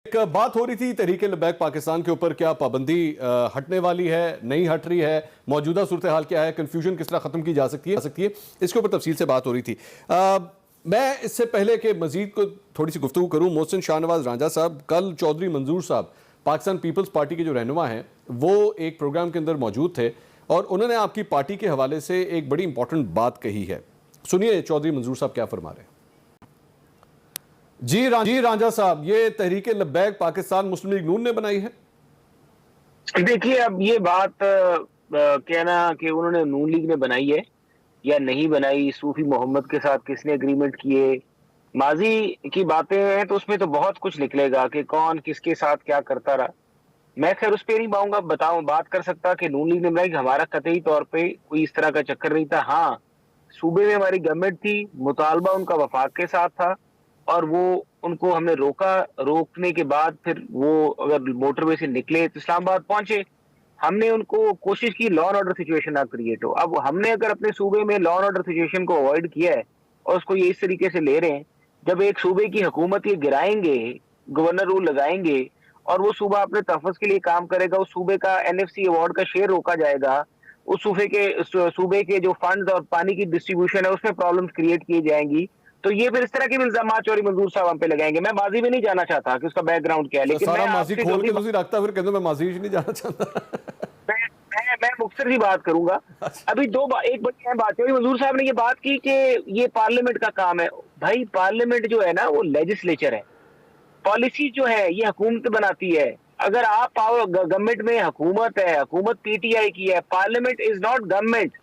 एक बात हो रही थी तहरीक लब्बैक पाकिस्तान के ऊपर, क्या पाबंदी हटने वाली है, नहीं हट रही है, मौजूदा सूरत हाल क्या है, कंफ्यूजन किस तरह खत्म की जा सकती है, इसके ऊपर तफसील से बात हो रही थी। मैं इससे पहले कि मजीद को थोड़ी सी गुफ्तगू करूं, मोहसिन शाहनवाज रांझा साहब, कल चौधरी मंजूर साहब पाकिस्तान पीपल्स पार्टी के जो रहनुमा हैं वो एक प्रोग्राम के अंदर मौजूद थे और उन्होंने आपकी पार्टी के हवाले से एक बड़ी इंपॉर्टेंट बात कही है। सुनिए चौधरी मंजूर साहब क्या फरमा रहे हैं। जी रांझा साहब, ये तहरीक लब्बैक पाकिस्तान मुस्लिम लीग नून ने बनाई है? देखिए, अब ये बात कहना कि उन्होंने नून लीग ने बनाई है या नहीं बनाई, सूफी मोहम्मद के साथ किसने एग्रीमेंट किए, माजी की बातें हैं तो उसमें तो बहुत कुछ निकलेगा कि कौन किसके साथ क्या करता रहा। मैं खैर उस पर नहीं पाऊंगा बात कर सकता कि नून लीग ने बनाई। हमारा कतई तौर पे कोई इस तरह का चक्कर नहीं था। हाँ, सूबे में हमारी गवर्नमेंट थी, मुतालबा उनका वफाक के साथ था और वो उनको हमने रोकने के बाद फिर वो अगर मोटरवे से निकले तो इस्लामाबाद पहुंचे। हमने उनको कोशिश की लॉ एंड ऑर्डर सिचुएशन ना क्रिएट हो। अब हमने अगर अपने सूबे में लॉ एंड ऑर्डर सिचुएशन को अवॉइड किया है और उसको ये इस तरीके से ले रहे हैं, जब एक सूबे की हुकूमत ये गिराएंगे, गवर्नर रूल लगाएंगे और वो सूबा अपने तहफ़्फ़ुज़ के लिए काम करेगा, उस सूबे का एनएफसी अवार्ड का शेयर रोका जाएगा, उस सूबे के जो फंड्स और पानी की डिस्ट्रीब्यूशन है उसमें प्रॉब्लम्स क्रिएट की जाएंगी। तो ये फिर इस तरह के इल्जामात चौधरी मंजूर साहब हम पे लगाएंगे। मैं माजी में नहीं जाना चाहता कि उसका बैकग्राउंड क्या है, लेकिन सारा मैं माजी खोल के तुसी रखता, फिर कहते मैं माजी नहीं जाना चाहता। मैं मुख्तसर सी बात करूंगा। अभी एक बड़ी अहम बात है, मंजूर साहब ने ये बात की कि ये पार्लियामेंट का काम है। भाई, पार्लियामेंट जो है ना वो लेजिस्लेचर है, पॉलिसी जो है ये हुकूमत बनाती है। अगर आप गवर्नमेंट में हुकूमत है, हुकूमत पीटीआई की है, parliament is not government,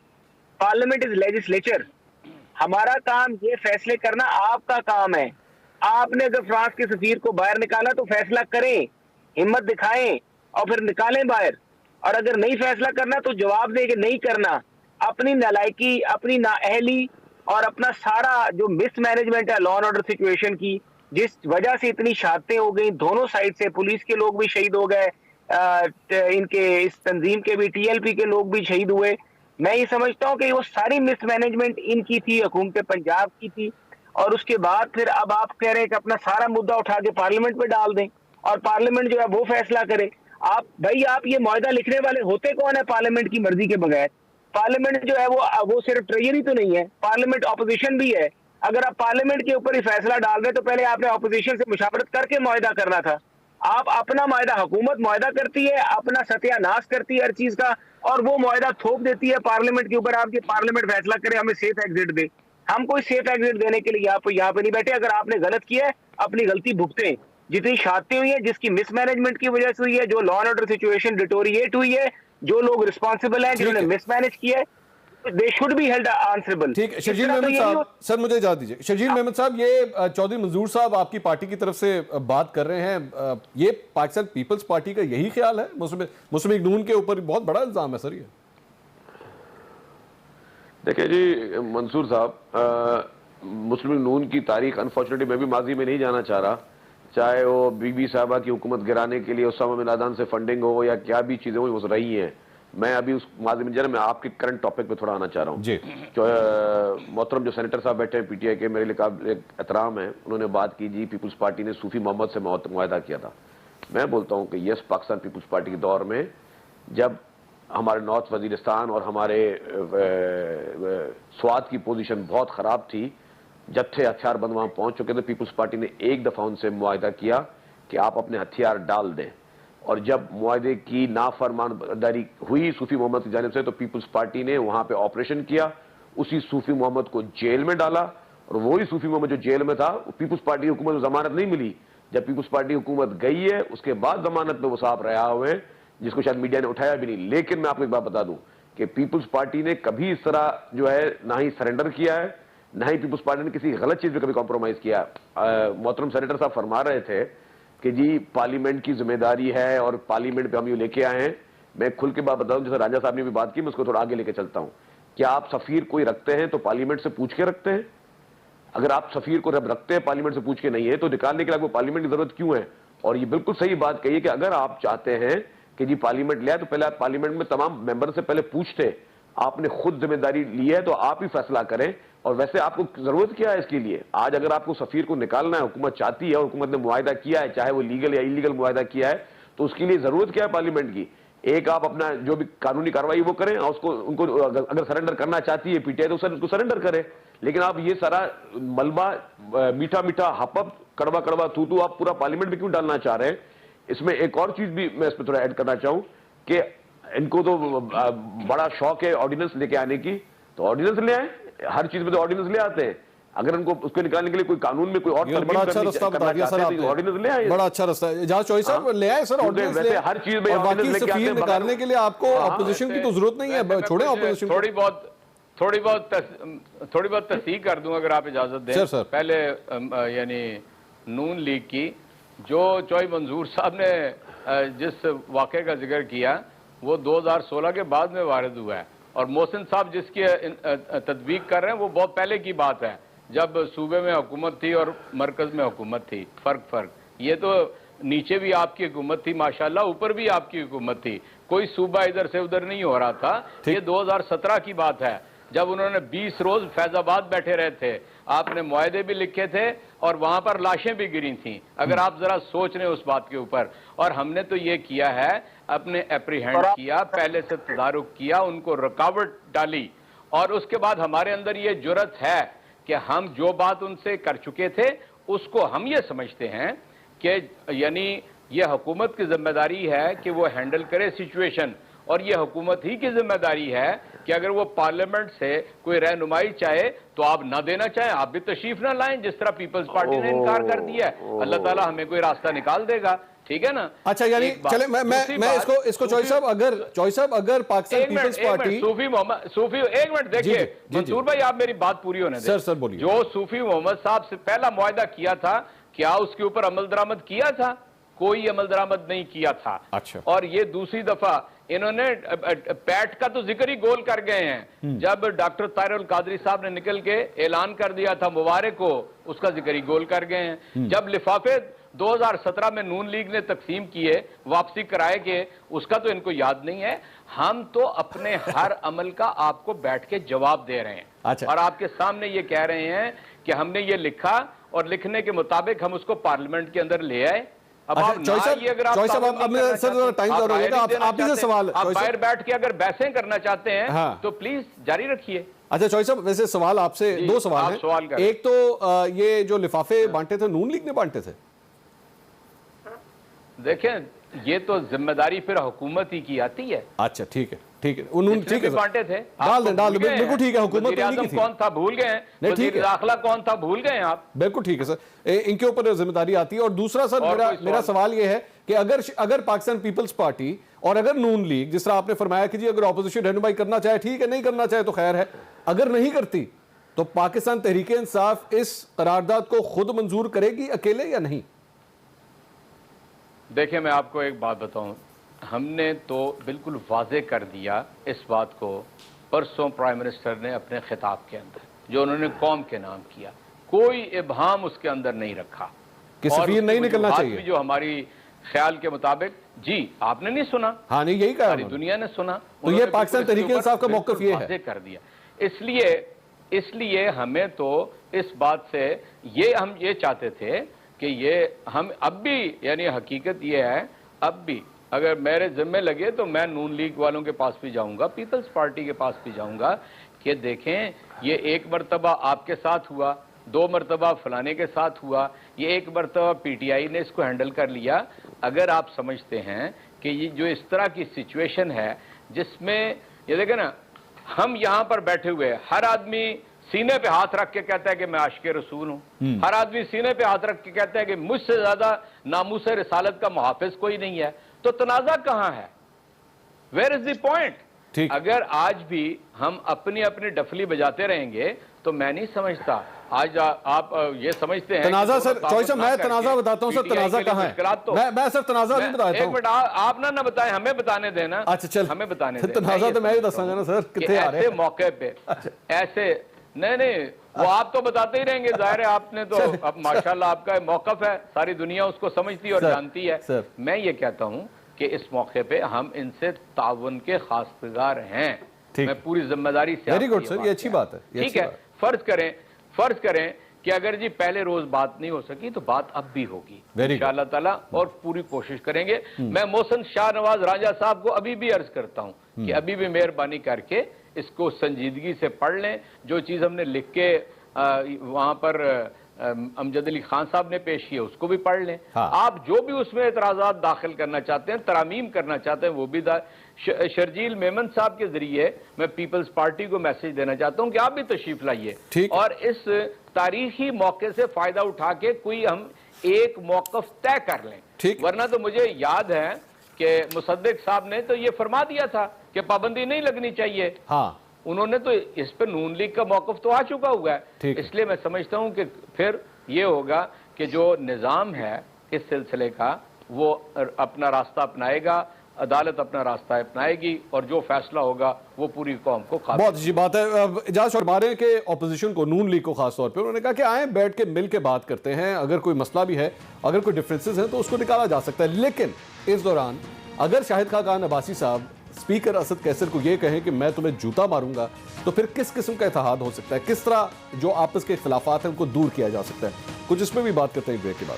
parliament is legislature. हमारा काम ये फैसले करना आपका काम है। आपने अगर फ्रांस के सफीर को बाहर निकाला तो फैसला करें, हिम्मत दिखाएं और फिर निकालें बाहर। और अगर नहीं फैसला करना तो जवाब दें कि नहीं करना। अपनी नालायकी, अपनी नाअहली और अपना सारा जो मिसमैनेजमेंट है लॉ एंड ऑर्डर सिचुएशन की, जिस वजह से इतनी शहादतें हो गई दोनों साइड से, पुलिस के लोग भी शहीद हो गए, इनके इस तंजीम के भी, टीएलपी के लोग भी शहीद हुए। मैं ये समझता हूँ कि वो सारी मिसमैनेजमेंट इनकी थी, हुकूमत पंजाब की थी। और उसके बाद फिर अब आप कह रहे हैं कि अपना सारा मुद्दा उठा के पार्लियामेंट में डाल दें और पार्लियामेंट जो है वो फैसला करे। आप ये मुआहदा लिखने वाले होते कौन है पार्लियामेंट की मर्जी के बगैर? पार्लियामेंट जो है वो सिर्फ ट्रेजरी तो नहीं है, पार्लियामेंट ऑपोजिशन भी है। अगर आप पार्लियामेंट के ऊपर ही फैसला डाल रहे तो पहले आपने ऑपोजिशन से मुशावरत करके मुआहदा करना था। आप अपना मुआहदा, हुकूमत मुआहदा करती है, अपना सत्यानाश करती है हर चीज का और वो मुआहदा थोप देती है पार्लियामेंट के ऊपर। आप ये पार्लियामेंट फैसला करे हमें सेफ एग्जिट दे। हम कोई सेफ एग्जिट देने के लिए यहाँ पे नहीं बैठे। अगर आपने गलत किया है अपनी गलती भुगतें। जितनी शहादतें हुई है, जिसकी मिसमैनेजमेंट की वजह से हुई है, जो law and order situation deteriorate हुई है, जो लोग रिस्पॉन्सिबल हैं, जिन्होंने मिसमैनेज किया है, they should be held answerable. ठीक है शर्जील अहमद साहब, सर मुझे इजाजत दीजिए। शर्जील अहमद साहब, ये चौधरी मंजूर साहब आपकी पार्टी की तरफ से बात कर रहे हैं, ये पाकिस्तान पीपल्स पार्टी का यही ख्याल है? मुस्लिम लीग नून के ऊपर बहुत बड़ा इल्जाम है सर ये। देखिए जी मंसूर साहब, मुस्लिम लीग नून की तारीख अनफॉर्चुनेटली मैं भी माजी में नहीं जाना चाह रहा, चाहे वो बीबी साहबा की हुकूमत गिराने के लिए उसामा बिन लादेन से फंडिंग हो या क्या भी चीजें हो रही हैं। मैं अभी उस माजी में मैं आपके करंट टॉपिक पे थोड़ा आना चाह रहा हूँ जी। मोहतरम जो सेनेटर साहब बैठे हैं पीटीआई के, मेरे लिए एहतराम है, उन्होंने बात की जी पीपल्स पार्टी ने सूफी मोहम्मद से मुआहदा किया था। मैं बोलता हूँ कि यस, पाकिस्तान पीपल्स पार्टी के दौर में जब हमारे नॉर्थ वजीरिस्तान और हमारे स्वात की पोजीशन बहुत ख़राब थी, जत्थे हथियारबंद वहाँ पहुँच चुके थे, पीपल्स पार्टी ने एक दफ़ा उनसे मुआहदा किया कि आप अपने हथियार डाल दें। और जब मुआहदे की नाफरमानदारी हुई सूफी मोहम्मद की जानिब से तो पीपल्स पार्टी ने वहाँ पे ऑपरेशन किया, उसी सूफी मोहम्मद को जेल में डाला और वही सूफी मोहम्मद जो जेल में था, पीपल्स पार्टी हुकूमत को जमानत नहीं मिली। जब पीपल्स पार्टी हुकूमत गई है उसके बाद जमानत में वो साहब रहा हुए हैं, जिसको शायद मीडिया ने उठाया भी नहीं। लेकिन मैं आपको एक बात बता दूं कि पीपल्स पार्टी ने कभी इस तरह जो है ना ही सरेंडर किया है, ना ही पीपल्स पार्टी ने किसी गलत चीज में कभी कॉम्प्रोमाइज किया। मोहतरम सेनेटर साहब फरमा रहे थे कि जी पार्लियामेंट की जिम्मेदारी है और पार्लियामेंट पे हम ये लेके आए हैं। मैं खुल के बात बताऊं, जैसे रांझा साहब ने भी बात की, मैं उसको थोड़ा आगे लेके चलता हूं। क्या आप सफीर कोई रखते हैं तो पार्लियामेंट से पूछ के रखते हैं? अगर आप सफीर को जब रखते हैं पार्लियामेंट से पूछ के नहीं है तो निकालने के लिए आपको पार्लियामेंट की जरूरत क्यों है? और ये बिल्कुल सही बात कही है कि अगर आप चाहते हैं कि जी पार्लियामेंट ले आए तो पहले आप पार्लियामेंट में तमाम मेंबर से पहले पूछते। आपने खुद जिम्मेदारी ली है तो आप ही फैसला करें और वैसे आपको जरूरत क्या है इसके लिए? आज अगर आपको सफीर को निकालना है, हुकूमत चाहती है और हुकूमत ने मुआहिदा किया है, चाहे वो लीगल या इलीगल मुआहिदा किया है, तो उसके लिए जरूरत क्या है पार्लियामेंट की? एक आप अपना जो भी कानूनी कार्रवाई वो करें और उसको उनको अगर सरेंडर करना चाहती है पीटीआई तो उसको सरेंडर करे। लेकिन आप ये सारा मलबा, मीठा मीठा हपअप, कड़वा कड़वा थू आप पूरा पार्लियामेंट में क्यों डालना चाह रहे हैं? इसमें एक और चीज भी मैं इसमें थोड़ा ऐड करना चाहूं कि इनको तो बड़ा शौक है ऑर्डिनेंस लेके आने की, तो ऑर्डिनेंस ले आए, हर चीज में तो ऑर्डिनेंस ले आते हैं। अगर उनको उसको निकालने के लिए कोई कानून में कोई और बड़ा अच्छा रास्ता बता दिया सर आपने, ऑर्डिनेंस ले आए, बड़ा अच्छा रास्ता है। जहाज चौधरी साहब ले आए सर ऑर्डिनेंस, वैसे हर चीज में और बाकी ऑर्डिनेंस लेके आते सफीर हैं। निकालने के लिए आपको ऑपोजिशन की तो जरूरत नहीं है, छोड़े ऑपोजिशन। थोड़ी बहुत तस्दीक कर दूं अगर आप इजाजत दें। सर। पहले यानी नून लीग की जो चौधरी मंजूर साहब ने जिस वाक़े का जिक्र किया वो 2016 के बाद में वारिद हुआ है, और मोहसिन साहब जिसकी तदवीक कर रहे हैं वो बहुत पहले की बात है, जब सूबे में हुकूमत थी और मरकज में हुकूमत थी। फर्क ये तो नीचे भी आपकी हुकूमत थी माशाल्लाह, ऊपर भी आपकी हुकूमत थी, कोई सूबा इधर से उधर नहीं हो रहा था। ये 2017 की बात है जब उन्होंने 20 रोज फैजाबाद बैठे रहे थे, आपने मुआहदे भी लिखे थे और वहां पर लाशें भी गिरी थी, अगर आप जरा सोच रहे उस बात के ऊपर। और हमने तो ये किया है, अपने एप्रीहेंड किया, पहले से तदारुक किया, उनको रुकावट डाली, और उसके बाद हमारे अंदर ये जुर्रत है कि हम जो बात उनसे कर चुके थे उसको हम ये समझते हैं कि यानी ये हुकूमत की जिम्मेदारी है कि वो हैंडल करे सिचुएशन, और ये हुकूमत ही की जिम्मेदारी है कि अगर वो पार्लियामेंट से कोई रहनुमाई चाहे तो आप ना देना चाहें, आप भी तशरीफ ना लाएं, जिस तरह पीपल्स पार्टी ने इनकार कर दिया है। अल्लाह ताला हमें कोई रास्ता निकाल देगा, ठीक है ना? अच्छा, यानी चले मैं इसको चौधरी साहब अगर पाकिस्तान पीपल्स पार्टी सूफी एक मिनट देखिए मंसूर भाई, आप मेरी बात पूरी होने दें। सर बोलिए। जो सूफी मोहम्मद साहब से पहला मुआहदा किया था, क्या उसके ऊपर अमल दरामद किया था? कोई अमल दरामद नहीं किया था। अच्छा। और ये दूसरी दफा इन्होंने पैट का तो जिक्र ही गोल कर गए हैं, जब डॉक्टर ताहिरुल कादरी साहब ने निकल के ऐलान कर दिया था मुबारक को, उसका जिक्र ही गोल कर गए हैं। जब लिफाफे 2017 में नून लीग ने तकसीम किए, वापसी कराए के, उसका तो इनको याद नहीं है। हम तो अपने हर अमल का आपको बैठ के जवाब दे रहे हैं। अच्छा। और आपके सामने ये कह रहे हैं कि हमने ये लिखा और लिखने के मुताबिक हम उसको पार्लियामेंट के अंदर ले आए। अब आप बाहर बैठ के अगर बहसें करना चाहते हैं तो प्लीज जारी रखिए। अच्छा चौधरी साहब, वैसे सवाल आपसे दो सवाल हैं। एक तो ये जो लिफाफे बांटे थे नून लीग ने बांटे थे? देखें ये तो जिम्मेदारी फिर हुकूमत ही की आती है। अच्छा ठीक है उन्होंने ठीक है बांटे थे, डाल बिल्कुल ठीक है, हुकूमत कौन था भूल गए हैं, वज़ीर दाखिला कौन था भूल गए आप, बिल्कुल ठीक है सर, इनके ऊपर जिम्मेदारी आती है। और दूसरा सर मेरा सवाल ये है कि अगर पाकिस्तान पीपल्स पार्टी और अगर नून लीग, जिस तरह आपने फरमाया कि जी अगर ऑपोजिशन रहनुमाई करना चाहे ठीक है, नहीं करना चाहे तो खैर है, अगर नहीं करती तो पाकिस्तान तहरीक इंसाफ इस करारदाद को खुद मंजूर करेगी अकेले या नहीं? देखिए मैं आपको एक बात बताऊं, हमने तो बिल्कुल वाजे कर दिया इस बात को परसों प्राइम मिनिस्टर ने अपने खिताब के अंदर, जो उन्होंने कौम के नाम किया, कोई इबहाम उसके अंदर नहीं रखा कि सफीर नहीं निकलना चाहिए, जो हमारी ख्याल के मुताबिक। जी आपने नहीं सुना? हाँ नहीं, यही कहा, सारी दुनिया ने सुना। तो ये पाकिस्तान तहरीक इंसाफ का मौक़िफ़ ये है कर दिया। इसलिए हमें तो इस बात से हम ये चाहते थे कि ये हम अब भी, यानी हकीकत ये है, अब भी अगर मेरे जिम्मे लगे तो मैं नून लीग वालों के पास भी जाऊंगा, पीपल्स पार्टी के पास भी जाऊंगा कि देखें ये एक मरतबा आपके साथ हुआ, 2 मरतबा फलाने के साथ हुआ, ये एक मरतबा पीटीआई ने इसको हैंडल कर लिया। अगर आप समझते हैं कि ये जो इस तरह की सिचुएशन है जिसमें ये देखें ना, हम यहां पर बैठे हुए हर आदमी सीने पे हाथ रख के कहता है कि मैं आशिक़े रसूल हूं, हर आदमी सीने पे हाथ रख के कहता है कि मुझसे ज्यादा नामूस रिसालत का मुहाफिज कोई नहीं है, तो तनाज़ा कहां है? Where is the point? अगर आज भी हम अपनी अपनी डफली बजाते रहेंगे तो मैं नहीं समझता, आज आप ये समझते हैं तनाज़ा। सर चौधरी साहब मैं तनाज़ा बताता हूं, सर तनाज़ा कहां है? मैं सर तनाज़ा नहीं बताता हूं। एक मिनट आप ना बताएं, हमें बताने देना। अच्छा चल, हमें बताने दें। तनाज़ा तो मैं ही दसांगा ना सर, कितने आ रहे हैं ऐसे मौके पे। ऐसे नहीं वो आप तो बताते ही रहेंगे, जाहिर है आपने तो अब माशाल्लाह आपका मौकफ है, सारी दुनिया उसको समझती और जानती है। मैं ये कहता हूं कि इस मौके पे हम इनसे ताउन के खासगार हैं, मैं पूरी जिम्मेदारी से। वेरी गुड सर, ये अच्छी बात है, ठीक है। फर्ज करें कि अगर जी पहले रोज बात नहीं हो सकी तो बात अब भी होगी Very इंशाअल्लाह ताला, और पूरी कोशिश करेंगे। मैं मोहसिन शाहनवाज राजा साहब को अभी भी अर्ज करता हूं कि अभी भी मेहरबानी करके इसको संजीदगी से पढ़ लें। जो चीज हमने लिख के वहां पर अमजद अली खान साहब ने पेश किया उसको भी पढ़ लें। हाँ। आप जो भी उसमें एतराजात दाखिल करना चाहते हैं, तरामीम करना चाहते हैं, वो भी शर्जील मेमन साहब के जरिए मैं पीपल्स पार्टी को मैसेज देना चाहता हूं कि आप भी तशरीफ लाइए ठीक। और इस तारीखी मौके से फायदा उठा के कोई हम एक मौकफ तय कर लें। ठीक। वरना तो मुझे याद है कि मुसद्दिक साहब ने तो ये फरमा दिया था कि पाबंदी नहीं लगनी चाहिए। हाँ, उन्होंने तो इस पर नून लीग का मौकफ तो आ चुका हुआ है। ठीक। इसलिए मैं समझता हूं कि फिर ये होगा कि जो निज़ाम है इस सिलसिले का वो अपना रास्ता अपनाएगा, अदालत अपना रास्ता अपनाएगी और जो फैसला होगा वो पूरी कौम को खास। बहुत अच्छी बात है। इजाज फरमाने के ऑपोजिशन को, नून लीग को खास तौर पे, उन्होंने कहा कि आए बैठ के मिल के बात करते हैं, अगर कोई मसला भी है, अगर कोई डिफरेंसेस हैं तो उसको निकाला जा सकता है। लेकिन इस दौरान अगर शाहिद खान अब्बासी साहब स्पीकर असद कैसर को यह कहें कि मैं तुम्हें जूता मारूंगा, तो फिर किस किस्म का इत्तेहाद हो सकता है, किस तरह जो आपस के इख्तिलाफात हैं उनको दूर किया जा सकता है, कुछ इसमें भी बात करते हैं ब्रेक के बाद।